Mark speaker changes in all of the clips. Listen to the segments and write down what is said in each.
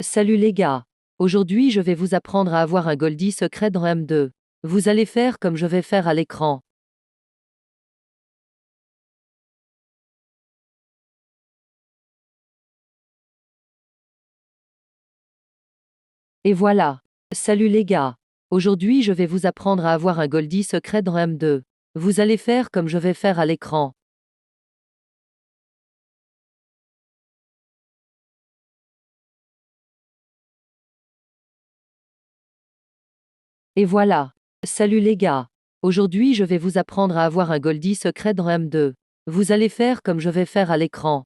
Speaker 1: Salut les gars. Aujourd'hui je vais vous apprendre à avoir un Goldie secret dans M2. Vous allez faire comme je vais faire à l'écran. Et voilà. Salut les gars. Aujourd'hui je vais vous apprendre à avoir un Goldie secret dans M2. Vous allez faire comme je vais faire à l'écran. Et voilà. Salut les gars. Aujourd'hui je vais vous apprendre à avoir un Goldie secret dans M2. Vous allez faire comme je vais faire à l'écran.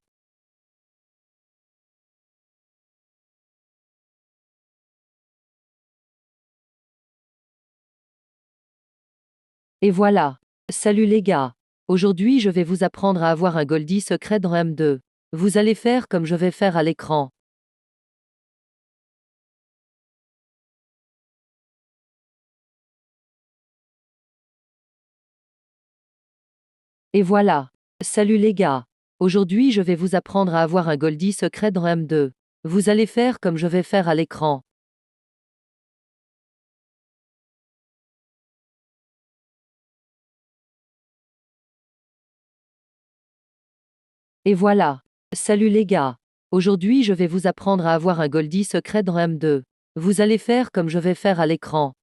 Speaker 1: Et voilà. Salut les gars. Aujourd'hui je vais vous apprendre à avoir un Goldie secret dans M2. Vous allez faire comme je vais faire à l'écran. Et voilà. Salut les gars. Aujourd'hui je vais vous apprendre à avoir un Goldie secret dans M2. Vous allez faire comme je vais faire à l'écran. Et voilà. Salut les gars. Aujourd'hui je vais vous apprendre à avoir un Goldie secret dans M2. Vous allez faire comme je vais faire à l'écran.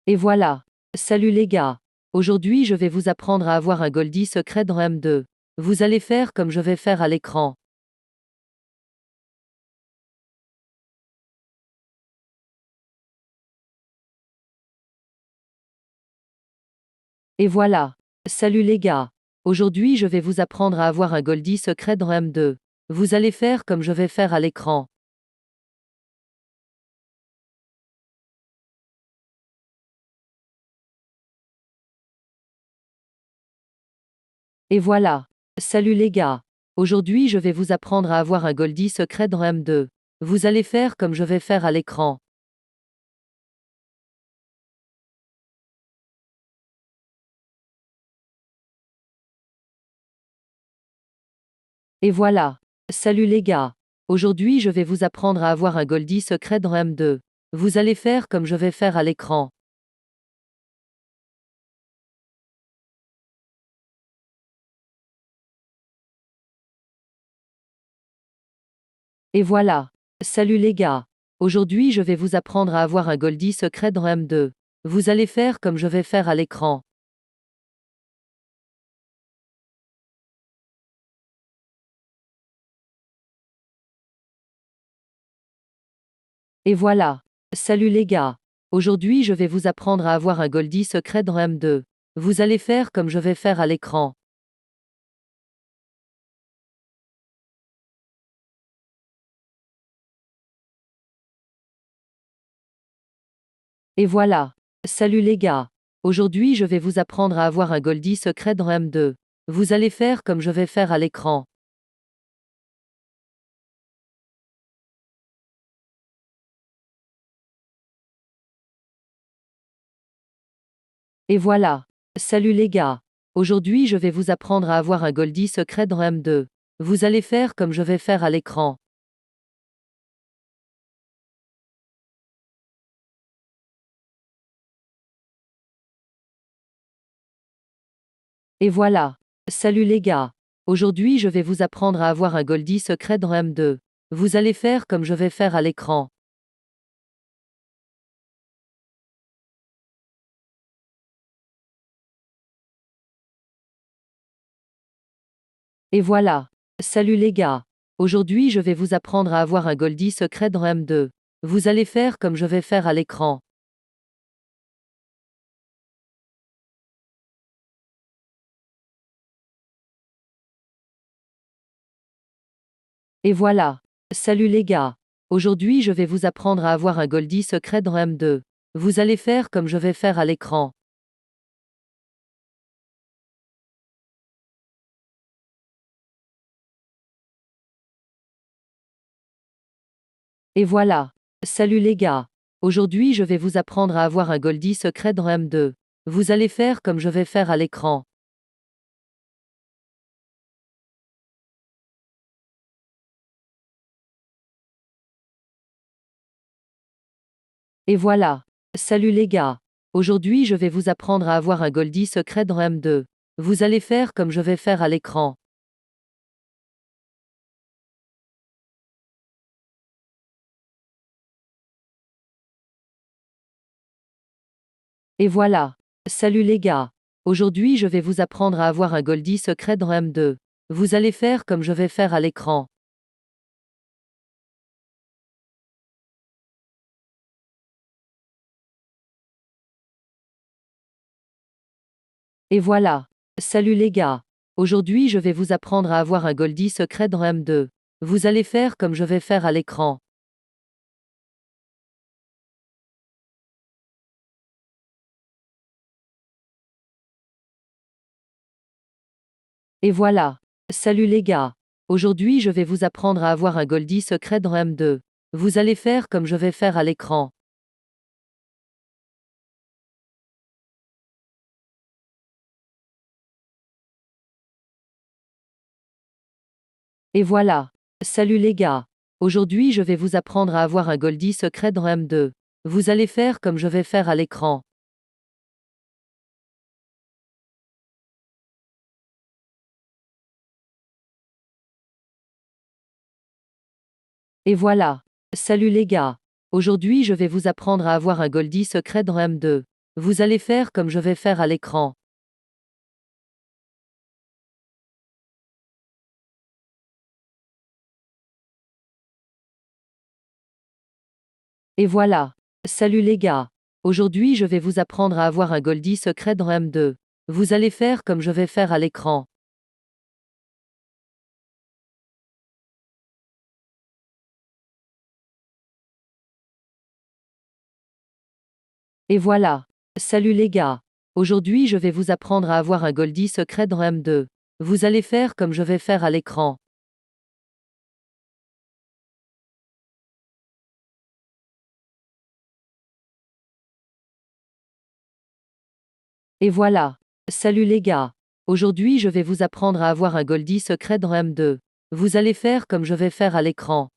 Speaker 1: Et voilà. Salut les gars. Aujourd'hui je vais vous apprendre à avoir un Goldie secret dans M2. Vous allez faire comme je vais faire à l'écran. Et voilà. Salut les gars. Aujourd'hui je vais vous apprendre à avoir un Goldie secret dans M2. Vous allez faire comme je vais faire à l'écran. Et voilà. Salut les gars. Aujourd'hui je vais vous apprendre à avoir un Goldie secret dans M2. Vous allez faire comme je vais faire à l'écran. Et voilà. Salut les gars. Aujourd'hui je vais vous apprendre à avoir un Goldie secret dans M2. Vous allez faire comme je vais faire à l'écran. Et voilà. Salut les gars. Aujourd'hui je vais vous apprendre à avoir un Goldie secret dans M2. Vous allez faire comme je vais faire à l'écran. Et voilà. Salut les gars. Aujourd'hui je vais vous apprendre à avoir un Goldie secret dans M2. Vous allez faire comme je vais faire à l'écran. Et voilà. Salut les gars. Aujourd'hui je vais vous apprendre à avoir un Goldie secret dans M2. Vous allez faire comme je vais faire à l'écran. Et voilà. Salut les gars. Aujourd'hui je vais vous apprendre à avoir un Goldie secret dans M2. Vous allez faire comme je vais faire à l'écran. Et voilà. Salut les gars. Aujourd'hui je vais vous apprendre à avoir un Goldie secret dans M2. Vous allez faire comme je vais faire à l'écran. Et voilà. Salut les gars. Aujourd'hui je vais vous apprendre à avoir un Goldie secret dans M2. Vous allez faire comme je vais faire à l'écran. Et voilà. Salut les gars. Aujourd'hui je vais vous apprendre à avoir un Goldie secret dans M2. Vous allez faire comme je vais faire à l'écran. Et voilà. Salut les gars. Aujourd'hui je vais vous apprendre à avoir un Goldie secret dans M2. Vous allez faire comme je vais faire à l'écran. Et voilà. Salut les gars. Aujourd'hui je vais vous apprendre à avoir un Goldie secret dans M2. Vous allez faire comme je vais faire à l'écran. Et voilà. Salut les gars. Aujourd'hui je vais vous apprendre à avoir un Goldie secret dans M2. Vous allez faire comme je vais faire à l'écran. Et voilà. Salut les gars. Aujourd'hui je vais vous apprendre à avoir un Goldie secret dans M2. Vous allez faire comme je vais faire à l'écran. Et voilà. Salut les gars. Aujourd'hui je vais vous apprendre à avoir un Goldie secret dans M2. Vous allez faire comme je vais faire à l'écran. Et voilà. Salut les gars. Aujourd'hui je vais vous apprendre à avoir un Goldie secret dans M2. Vous allez faire comme je vais faire à l'écran. Et voilà. Salut les gars. Aujourd'hui je vais vous apprendre à avoir un Goldie secret dans M2. Vous allez faire comme je vais faire à l'écran. Et voilà. Salut les gars. Aujourd'hui je vais vous apprendre à avoir un Goldie secret dans M2. Vous allez faire comme je vais faire à l'écran. Et voilà. Salut les gars. Aujourd'hui je vais vous apprendre à avoir un Goldie secret dans M2. Vous allez faire comme je vais faire à l'écran. Et voilà. Salut les gars. Aujourd'hui je vais vous apprendre à avoir un Goldie secret dans M2. Vous allez faire comme je vais faire à l'écran.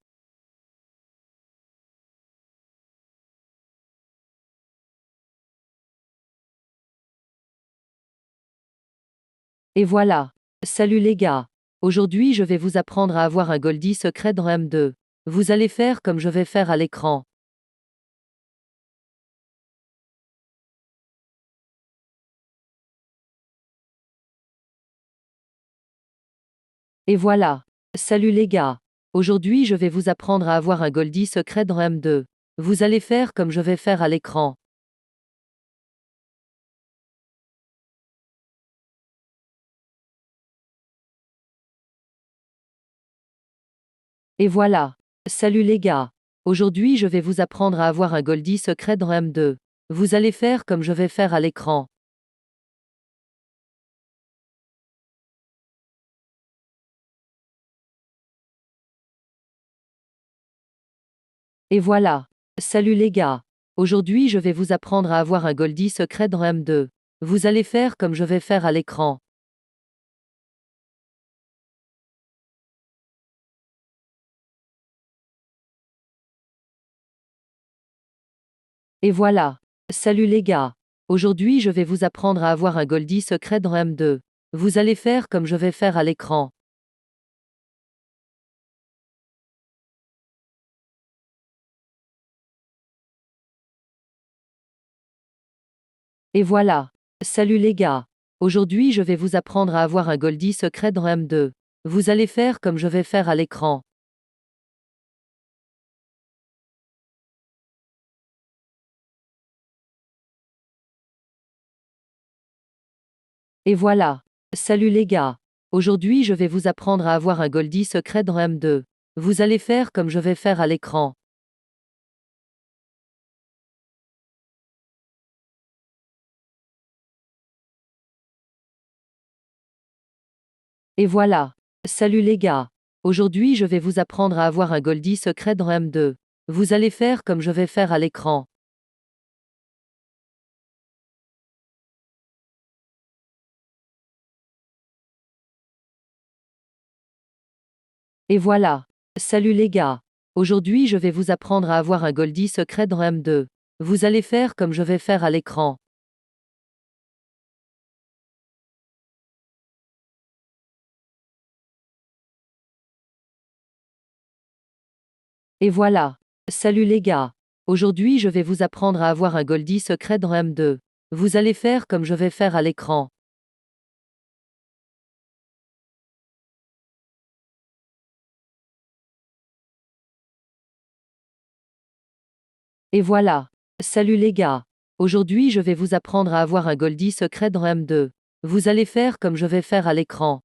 Speaker 1: Et voilà. Salut les gars. Aujourd'hui je vais vous apprendre à avoir un Goldie secret dans M2. Vous allez faire comme je vais faire à l'écran. Et voilà. Salut les gars. Aujourd'hui je vais vous apprendre à avoir un Goldie secret dans M2. Vous allez faire comme je vais faire à l'écran. Et voilà. Salut les gars. Aujourd'hui je vais vous apprendre à avoir un Goldie secret dans M2. Vous allez faire comme je vais faire à l'écran. Et voilà. Salut les gars. Aujourd'hui je vais vous apprendre à avoir un Goldie secret dans M2. Vous allez faire comme je vais faire à l'écran. Et voilà. Salut les gars. Aujourd'hui je vais vous apprendre à avoir un Goldie secret dans M2. Vous allez faire comme je vais faire à l'écran. Et voilà. Salut les gars. Aujourd'hui je vais vous apprendre à avoir un Goldie secret dans M2. Vous allez faire comme je vais faire à l'écran. Et voilà. Salut les gars. Aujourd'hui je vais vous apprendre à avoir un Goldie secret dans M2. Vous allez faire comme je vais faire à l'écran. Et voilà. Salut les gars. Aujourd'hui je vais vous apprendre à avoir un Goldie secret dans M2. Vous allez faire comme je vais faire à l'écran. Et voilà. Salut les gars. Aujourd'hui je vais vous apprendre à avoir un Goldie secret dans M2. Vous allez faire comme je vais faire à l'écran. Et voilà. Salut les gars. Aujourd'hui je vais vous apprendre à avoir un Goldie secret dans M2. Vous allez faire comme je vais faire à l'écran. Et voilà. Salut les gars. Aujourd'hui je vais vous apprendre à avoir un Goldie secret dans M2. Vous allez faire comme je vais faire à l'écran.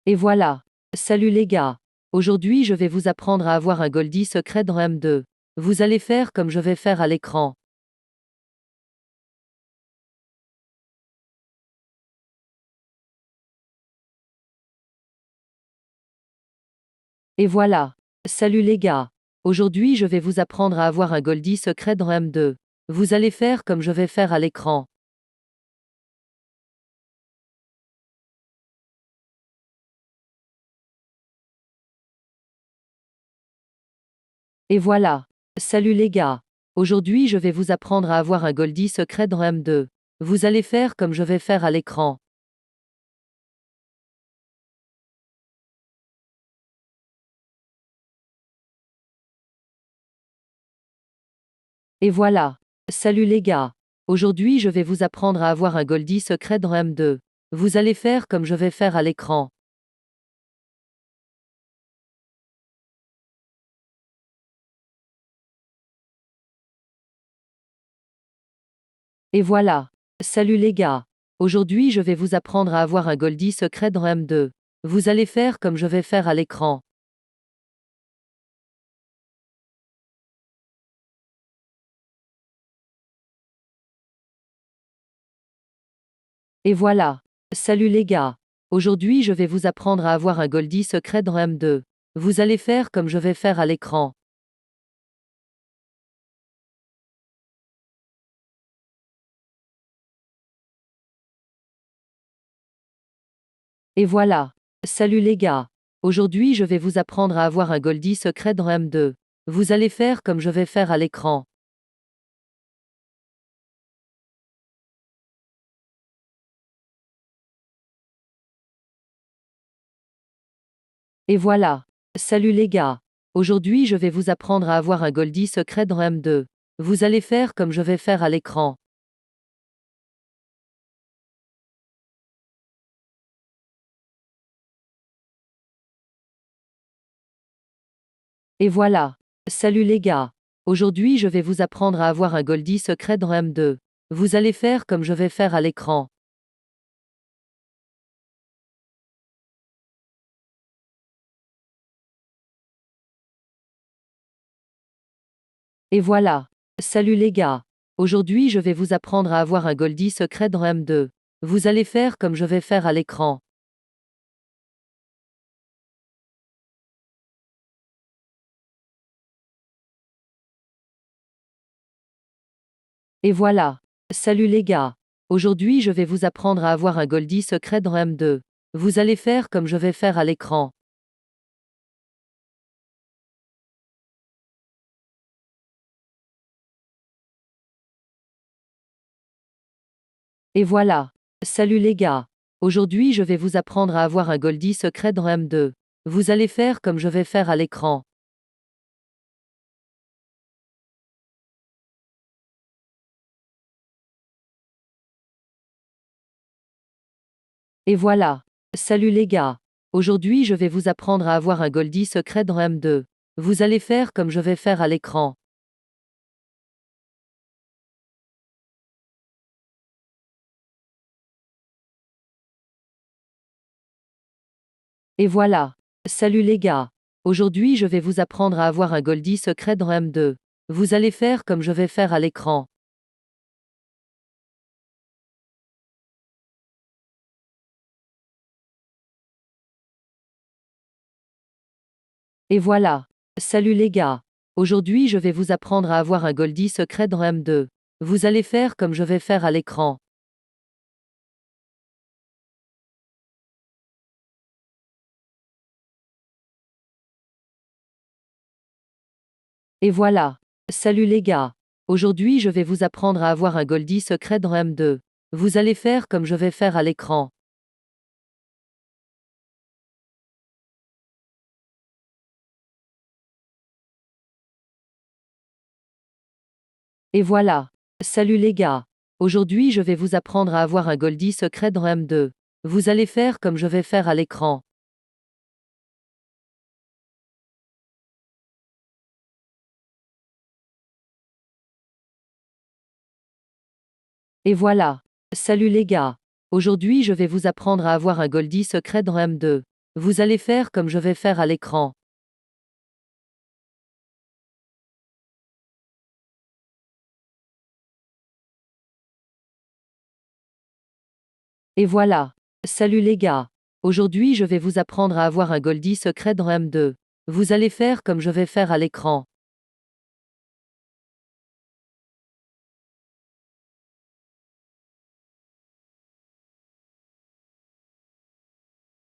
Speaker 1: Et voilà. Salut les gars. Aujourd'hui je vais vous apprendre à avoir un Goldie secret dans M2. Vous allez faire comme je vais faire à l'écran. Et voilà. Salut les gars. Aujourd'hui je vais vous apprendre à avoir un Goldie secret dans M2. Vous allez faire comme je vais faire à l'écran. Et voilà. Salut les gars. Aujourd'hui je vais vous apprendre à avoir un Goldie secret dans M2. Vous allez faire comme je vais faire à l'écran. Et voilà. Salut les gars. Aujourd'hui je vais vous apprendre à avoir un Goldie secret dans M2. Vous allez faire comme je vais faire à l'écran. Et voilà. Salut les gars. Aujourd'hui je vais vous apprendre à avoir un Goldie secret dans M2. Vous allez faire comme je vais faire à l'écran. Et voilà. Salut les gars. Aujourd'hui je vais vous apprendre à avoir un Goldie secret dans M2. Vous allez faire comme je vais faire à l'écran. Et voilà. Salut les gars. Aujourd'hui je vais vous apprendre à avoir un Goldie secret dans M2. Vous allez faire comme je vais faire à l'écran. Et voilà. Salut les gars. Aujourd'hui je vais vous apprendre à avoir un Goldie secret dans M2. Vous allez faire comme je vais faire à l'écran. Et voilà. Salut les gars. Aujourd'hui je vais vous apprendre à avoir un Goldie secret dans M2. Vous allez faire comme je vais faire à l'écran. Et voilà. Salut les gars. Aujourd'hui je vais vous apprendre à avoir un Goldie secret dans M2. Vous allez faire comme je vais faire à l'écran. Et voilà. Salut les gars. Aujourd'hui je vais vous apprendre à avoir un Goldie secret dans M2. Vous allez faire comme je vais faire à l'écran. Et voilà. Salut les gars. Aujourd'hui je vais vous apprendre à avoir un Goldie secret dans M2. Vous allez faire comme je vais faire à l'écran. Et voilà. Salut les gars. Aujourd'hui je vais vous apprendre à avoir un Goldie secret dans M2. Vous allez faire comme je vais faire à l'écran. Et voilà. Salut les gars. Aujourd'hui je vais vous apprendre à avoir un Goldie secret dans M2. Vous allez faire comme je vais faire à l'écran. Et voilà. Salut les gars. Aujourd'hui je vais vous apprendre à avoir un Goldie secret dans M2. Vous allez faire comme je vais faire à l'écran. Et voilà. Salut les gars. Aujourd'hui je vais vous apprendre à avoir un Goldie secret dans M2. Vous allez faire comme je vais faire à l'écran. Et voilà. Salut les gars. Aujourd'hui je vais vous apprendre à avoir un Goldie secret dans M2. Vous allez faire comme je vais faire à l'écran. Et voilà. Salut les gars. Aujourd'hui je vais vous apprendre à avoir un Goldie secret dans M2. Vous allez faire comme je vais faire à l'écran. Et voilà. Salut les gars. Aujourd'hui je vais vous apprendre à avoir un Goldie secret dans M2. Vous allez faire comme je vais faire à l'écran.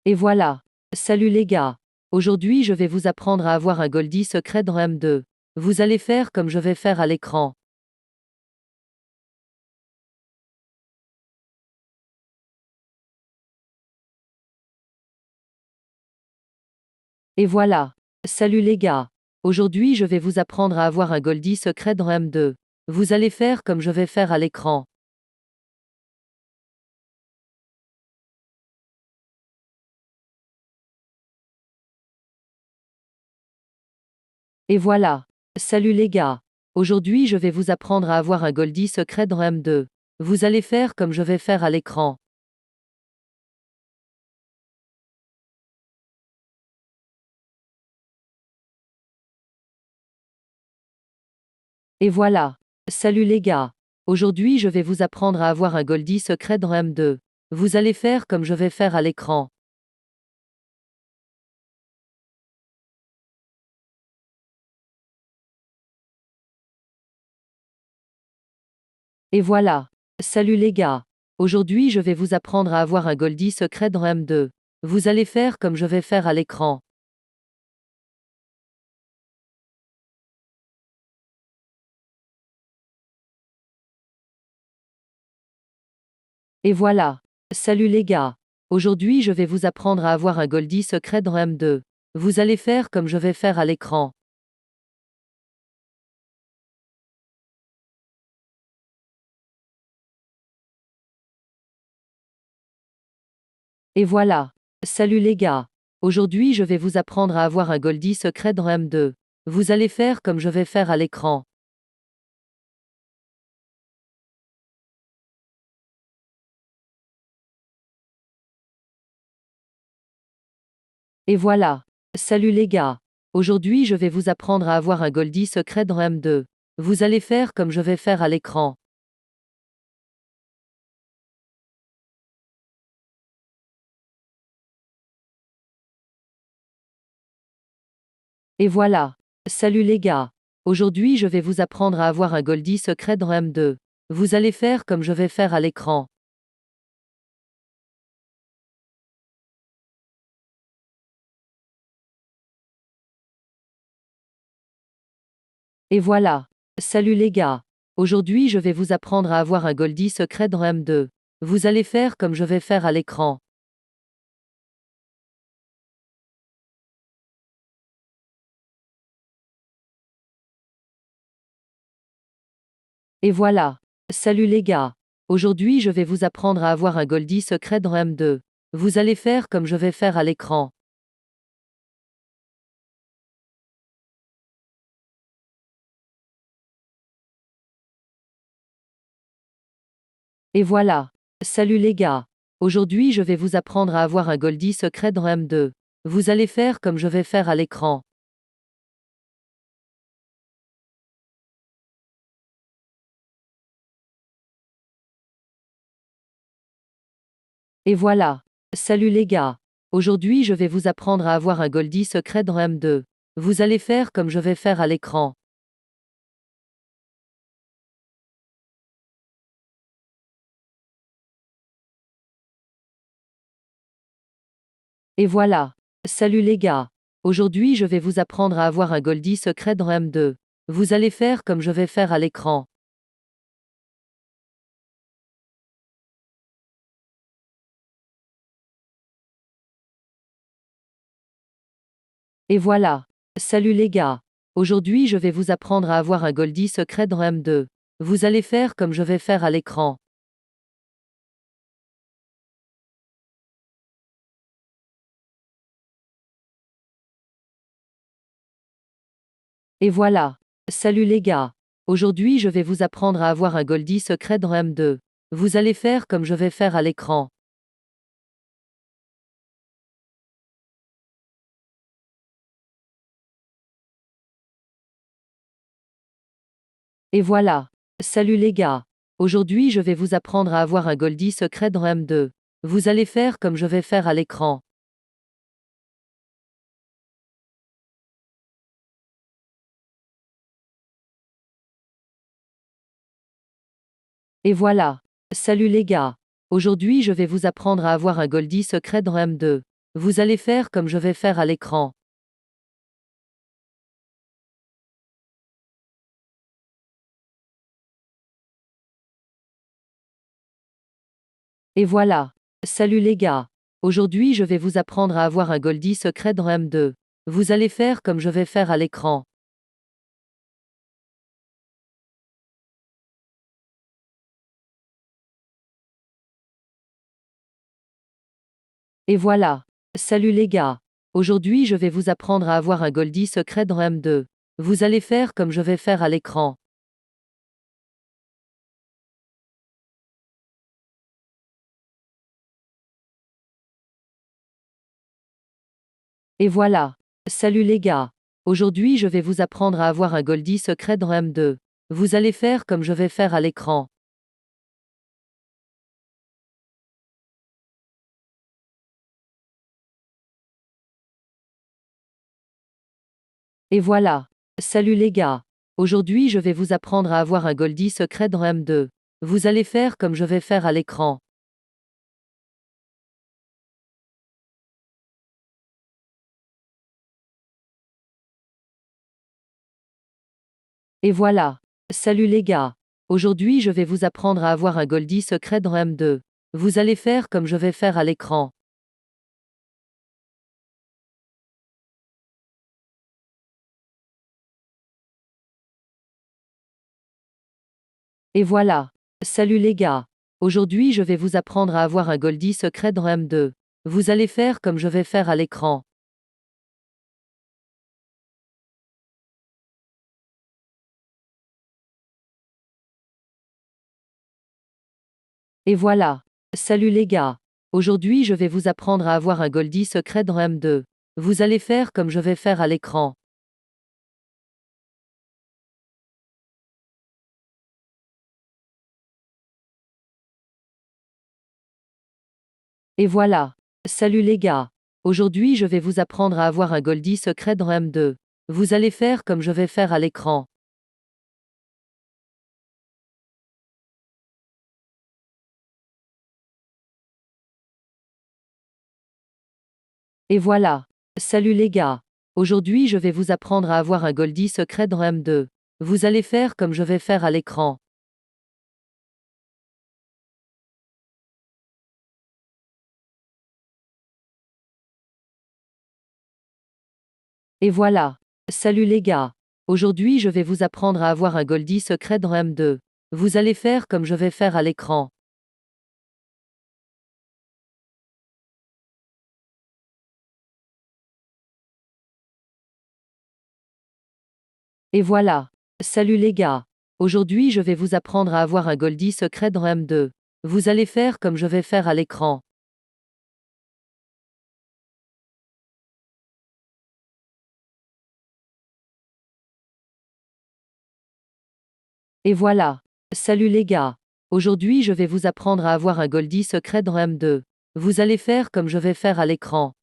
Speaker 1: Et voilà. Salut les gars. Aujourd'hui je vais vous apprendre à avoir un Goldie secret dans M2. Vous allez faire comme je vais faire à l'écran. Et voilà. Salut les gars. Aujourd'hui je vais vous apprendre à avoir un Goldie secret dans M2. Vous allez faire comme je vais faire à l'écran. Et voilà. Salut les gars. Aujourd'hui je vais vous apprendre à avoir un Goldie secret dans M2. Vous allez faire comme je vais faire à l'écran. Et voilà. Salut les gars. Aujourd'hui je vais vous apprendre à avoir un Goldie secret dans M2. Vous allez faire comme je vais faire à l'écran. Et voilà. Salut les gars. Aujourd'hui je vais vous apprendre à avoir un Goldie secret dans M2. Vous allez faire comme je vais faire à l'écran. Et voilà. Salut les gars. Aujourd'hui je vais vous apprendre à avoir un Goldie secret dans M2. Vous allez faire comme je vais faire à l'écran. Et voilà. Salut les gars. Aujourd'hui je vais vous apprendre à avoir un Goldie secret dans M2. Vous allez faire comme je vais faire à l'écran. Et voilà. Salut les gars. Aujourd'hui je vais vous apprendre à avoir un Goldie secret dans M2. Vous allez faire comme je vais faire à l'écran. Et voilà. Salut les gars. Aujourd'hui je vais vous apprendre à avoir un Goldie secret dans M2. Vous allez faire comme je vais faire à l'écran. Et voilà. Salut les gars. Aujourd'hui je vais vous apprendre à avoir un Goldie secret dans M2. Vous allez faire comme je vais faire à l'écran. Et voilà. Salut les gars. Aujourd'hui je vais vous apprendre à avoir un Goldie secret dans M2. Vous allez faire comme je vais faire à l'écran. Et voilà. Salut les gars. Aujourd'hui je vais vous apprendre à avoir un Goldie secret dans M2. Vous allez faire comme je vais faire à l'écran. Et voilà. Salut les gars. Aujourd'hui je vais vous apprendre à avoir un Goldie secret dans M2. Vous allez faire comme je vais faire à l'écran. Et voilà. Salut les gars. Aujourd'hui je vais vous apprendre à avoir un Goldie secret dans M2. Vous allez faire comme je vais faire à l'écran. Et voilà. Salut les gars. Aujourd'hui je vais vous apprendre à avoir un Goldie secret dans M2. Vous allez faire comme je vais faire à l'écran. Et voilà. Salut les gars. Aujourd'hui je vais vous apprendre à avoir un Goldie secret dans M2. Vous allez faire comme je vais faire à l'écran. Et voilà. Salut les gars. Aujourd'hui je vais vous apprendre à avoir un Goldie secret dans M2. Vous allez faire comme je vais faire à l'écran. Et voilà. Salut les gars. Aujourd'hui je vais vous apprendre à avoir un Goldie secret dans M2. Vous allez faire comme je vais faire à l'écran. Et voilà. Salut les gars. Aujourd'hui je vais vous apprendre à avoir un Goldie secret dans M2. Vous allez faire comme je vais faire à l'écran. Et voilà. Salut les gars. Aujourd'hui je vais vous apprendre à avoir un Goldie secret dans M2. Vous allez faire comme je vais faire à l'écran. Et voilà. Salut les gars. Aujourd'hui je vais vous apprendre à avoir un Goldie secret dans M2. Vous allez faire comme je vais faire à l'écran. Et voilà. Salut les gars. Aujourd'hui je vais vous apprendre à avoir un Goldie secret dans M2. Vous allez faire comme je vais faire à l'écran. Et voilà. Salut les gars. Aujourd'hui je vais vous apprendre à avoir un Goldie secret dans M2. Vous allez faire comme je vais faire à l'écran. Et voilà. Salut les gars. Aujourd'hui je vais vous apprendre à avoir un Goldie secret dans M2. Vous allez faire comme je vais faire à l'écran. Et voilà. Salut les gars. Aujourd'hui je vais vous apprendre à avoir un Goldie secret dans M2. Vous allez faire comme je vais faire à l'écran. Et voilà. Salut les gars. Aujourd'hui je vais vous apprendre à avoir un Goldie secret dans M2. Vous allez faire comme je vais faire à l'écran. Et voilà. Salut les gars. Aujourd'hui je vais vous apprendre à avoir un Goldie secret dans M2. Vous allez faire comme je vais faire à l'écran. Et voilà. Salut les gars. Aujourd'hui je vais vous apprendre à avoir un Goldie secret dans M2. Vous allez faire comme je vais faire à l'écran. Et voilà. Salut les gars. Aujourd'hui je vais vous apprendre à avoir un Goldie secret dans M2. Vous allez faire comme je vais faire à l'écran. Et voilà. Salut les gars. Aujourd'hui je vais vous apprendre à avoir un Goldie secret dans M2. Vous allez faire comme je vais faire à l'écran.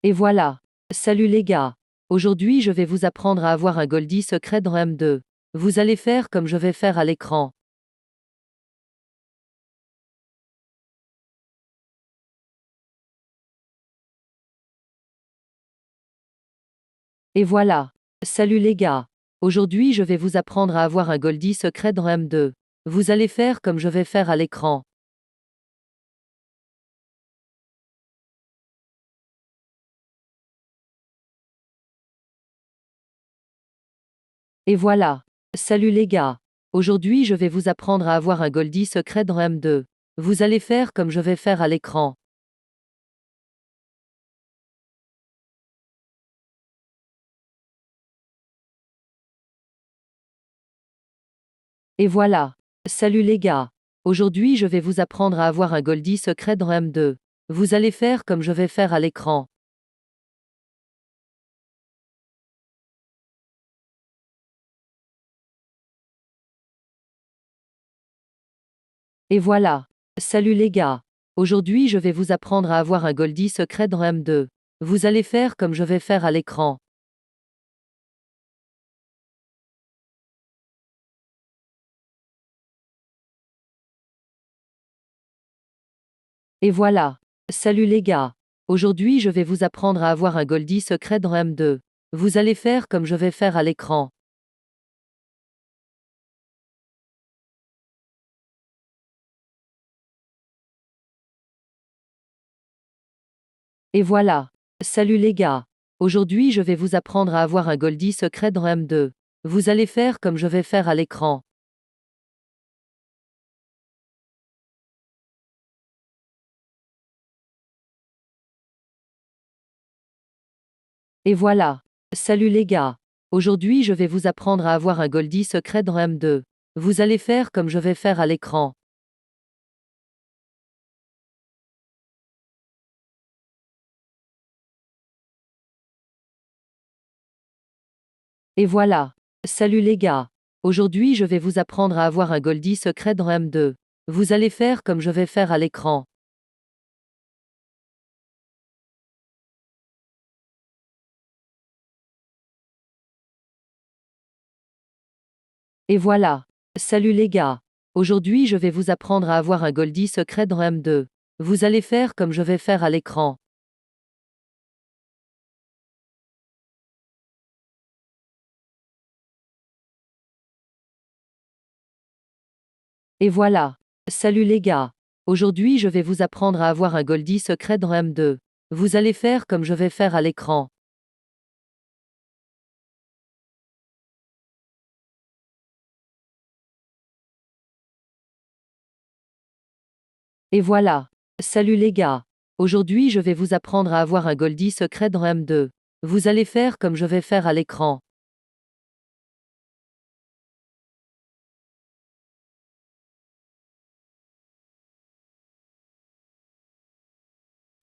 Speaker 1: Et voilà. Salut les gars. Aujourd'hui je vais vous apprendre à avoir un Goldie secret dans M2. Vous allez faire comme je vais faire à l'écran. Et voilà. Salut les gars. Aujourd'hui je vais vous apprendre à avoir un Goldie secret dans M2. Vous allez faire comme je vais faire à l'écran. Et voilà. Salut les gars. Aujourd'hui je vais vous apprendre à avoir un Goldie secret dans M2. Vous allez faire comme je vais faire à l'écran. Et voilà. Salut les gars. Aujourd'hui je vais vous apprendre à avoir un Goldie secret dans M2. Vous allez faire comme je vais faire à l'écran. Et voilà. Salut les gars. Aujourd'hui je vais vous apprendre à avoir un Goldie secret dans M2. Vous allez faire comme je vais faire à l'écran. Et voilà. Salut les gars. Aujourd'hui je vais vous apprendre à avoir un Goldie secret dans M2. Vous allez faire comme je vais faire à l'écran. Et voilà. Salut les gars. Aujourd'hui je vais vous apprendre à avoir un Goldie secret dans M2. Vous allez faire comme je vais faire à l'écran. Et voilà. Salut les gars. Aujourd'hui je vais vous apprendre à avoir un Goldie secret dans M2. Vous allez faire comme je vais faire à l'écran. Et voilà. Salut les gars. Aujourd'hui je vais vous apprendre à avoir un Goldie secret dans M2. Vous allez faire comme je vais faire à l'écran. Et voilà. Salut les gars. Aujourd'hui je vais vous apprendre à avoir un Goldie secret dans M2. Vous allez faire comme je vais faire à l'écran. Et voilà. Salut les gars. Aujourd'hui je vais vous apprendre à avoir un Goldie secret dans M2. Vous allez faire comme je vais faire à l'écran. Et voilà. Salut les gars. Aujourd'hui je vais vous apprendre à avoir un Goldie secret dans M2. Vous allez faire comme je vais faire à l'écran.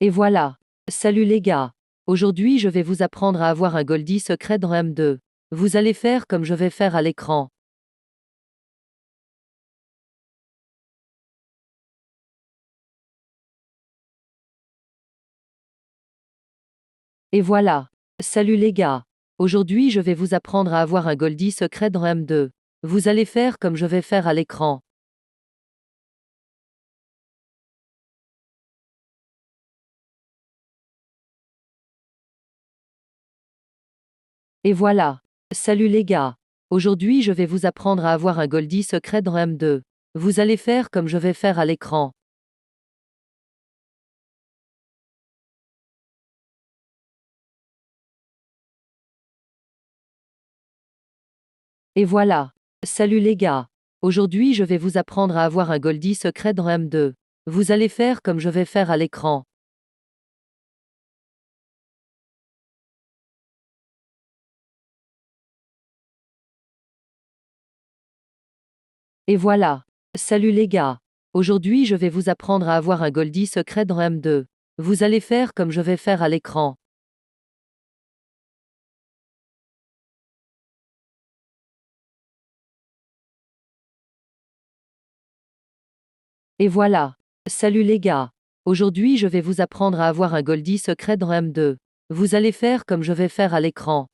Speaker 1: Et voilà. Salut les gars. Aujourd'hui je vais vous apprendre à avoir un Goldie secret dans M2. Vous allez faire comme je vais faire à l'écran. Et voilà. Salut les gars. Aujourd'hui je vais vous apprendre à avoir un Goldie secret dans M2. Vous allez faire comme je vais faire à l'écran. Et voilà. Salut les gars. Aujourd'hui je vais vous apprendre à avoir un Goldie secret dans M2. Vous allez faire comme je vais faire à l'écran. Et voilà. Salut les gars. Aujourd'hui je vais vous apprendre à avoir un Goldie secret dans M2. Vous allez faire comme je vais faire à l'écran. Et voilà. Salut les gars. Aujourd'hui je vais vous apprendre à avoir un Goldie secret dans M2. Vous allez faire comme je vais faire à l'écran. Et voilà. Salut les gars. Aujourd'hui je vais vous apprendre à avoir un Goldie secret dans M2. Vous allez faire comme je vais faire à l'écran.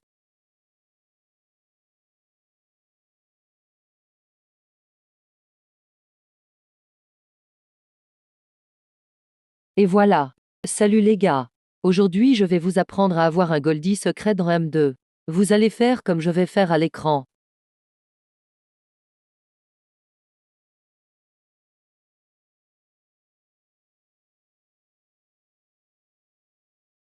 Speaker 1: Et voilà. Salut les gars. Aujourd'hui je vais vous apprendre à avoir un Goldie secret dans M2. Vous allez faire comme je vais faire à l'écran.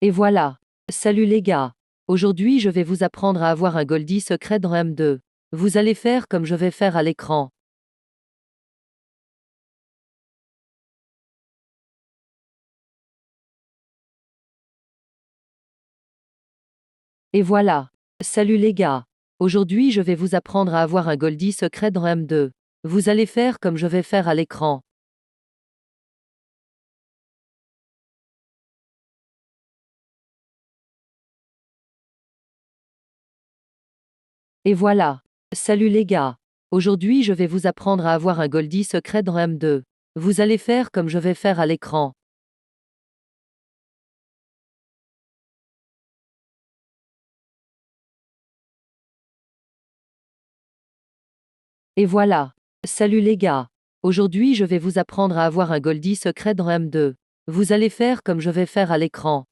Speaker 1: Et voilà. Salut les gars. Aujourd'hui je vais vous apprendre à avoir un Goldie secret dans M2. Vous allez faire comme je vais faire à l'écran. Et voilà. Salut les gars. Aujourd'hui je vais vous apprendre à avoir un Goldie secret dans M2. Vous allez faire comme je vais faire à l'écran. Et voilà. Salut les gars. Aujourd'hui je vais vous apprendre à avoir un Goldie secret dans M2. Vous allez faire comme je vais faire à l'écran. Et voilà. Salut les gars. Aujourd'hui je vais vous apprendre à avoir un Goldie secret dans M2. Vous allez faire comme je vais faire à l'écran.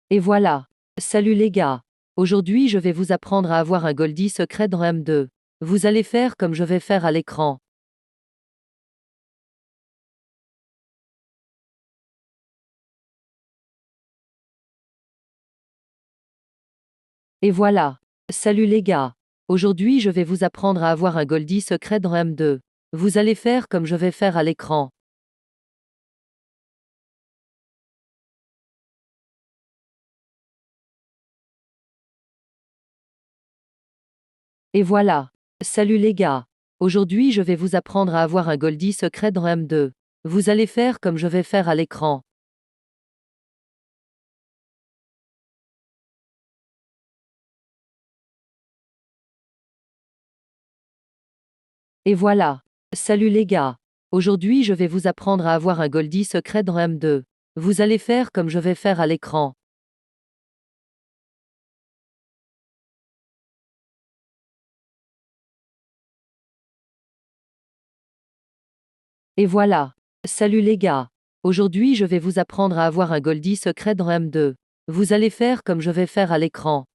Speaker 1: Et voilà. Salut les gars. Aujourd'hui je vais vous apprendre à avoir un Goldie secret dans M2. Vous allez faire comme je vais faire à l'écran. Et voilà. Salut les gars. Aujourd'hui je vais vous apprendre à avoir un Goldie secret dans M2. Vous allez faire comme je vais faire à l'écran. Et voilà. Salut les gars. Aujourd'hui je vais vous apprendre à avoir un Goldie secret dans M2. Vous allez faire comme je vais faire à l'écran. Et voilà. Salut les gars. Aujourd'hui je vais vous apprendre à avoir un Goldie secret dans M2. Vous allez faire comme je vais faire à l'écran. Et voilà. Salut les gars. Aujourd'hui je vais vous apprendre à avoir un Goldie secret dans M2. Vous allez faire comme je vais faire à l'écran.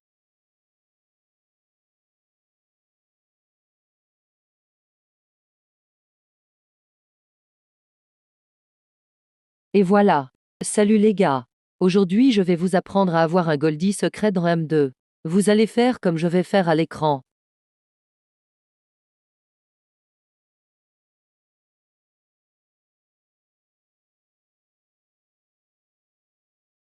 Speaker 1: Et voilà. Salut les gars. Aujourd'hui je vais vous apprendre à avoir un Goldie secret dans M2. Vous allez faire comme je vais faire à l'écran.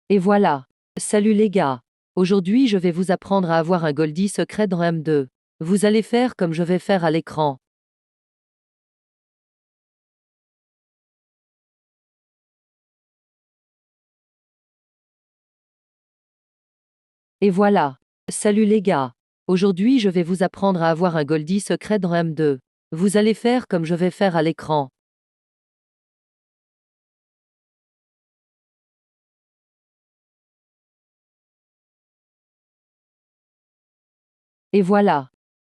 Speaker 1: Et voilà. Salut les gars. Aujourd'hui je vais vous apprendre à avoir un Goldie secret dans M2. Vous allez faire comme je vais faire à l'écran. Et voilà. Salut les gars. Aujourd'hui je vais vous apprendre à avoir un Goldie secret dans M2. Vous allez faire comme je vais faire à l'écran. Et voilà.